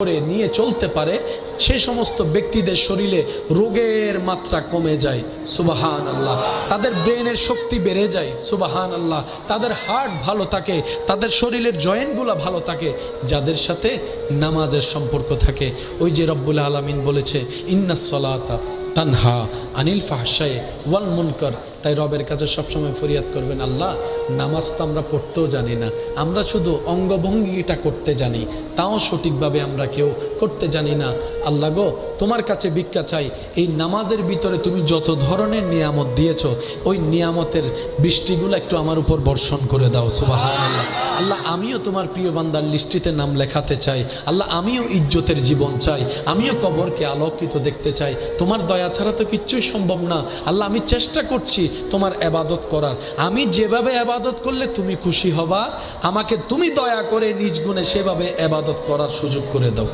করে নিয়ে চলতে পারে সে সমস্ত ব্যক্তিদের শরীরে রোগের মাত্রা কমে যায় সুবহানাল্লাহ। তাদের ব্রেনের শক্তি বেড়ে যায় সুবহানাল্লাহ। তাদের হার্ট ভালো থাকে, তাদের শরীরের জয়েন্টগুলো ভালো থাকে যাদের সাথে নামাজের সম্পর্ক থাকে। ওই যে রব্বুল আলামিন বলেছে ইন্নাস সালাতা তানহা আনিল ফাহশায়ে ওয়াল মুনকার। তাই রবের কাছে সবসময় ফরিয়াদ করবেন, আল্লাহ নামাজ তো আমরা পড়তেও জানি না, আমরা শুধু অঙ্গভঙ্গিটা করতে জানি, তাও সঠিকভাবে আমরা কেউ করতে জানি না। আল্লাহ গো, তোমার কাছে ভিক্ষা চাই, এই নামাজের ভিতরে তুমি যত ধরনের নিয়ামত দিয়েছো ওই নিয়ামতের বৃষ্টিগুলো একটু আমার উপর বর্ষণ করে দাও সুবহানাল্লাহ। আল্লাহ আমিও তোমার প্রিয় বান্দার লিস্টিতে নাম লেখাতে চাই। আল্লাহ আমিও ইজ্জতের জীবন চাই, আমিও কবরকে আলোকিত দেখতে চাই। তোমার দয়া ছাড়া তো কিচ্ছুই সম্ভব না। আল্লাহ আমি চেষ্টা করছি তোমার ইবাদত করার, আমি যেভাবে ইবাদত করলে তুমি খুশি হবা আমাকে তুমি দয়া করে নিজ গুণে সেভাবে ইবাদত করার সুযোগ করে দাও।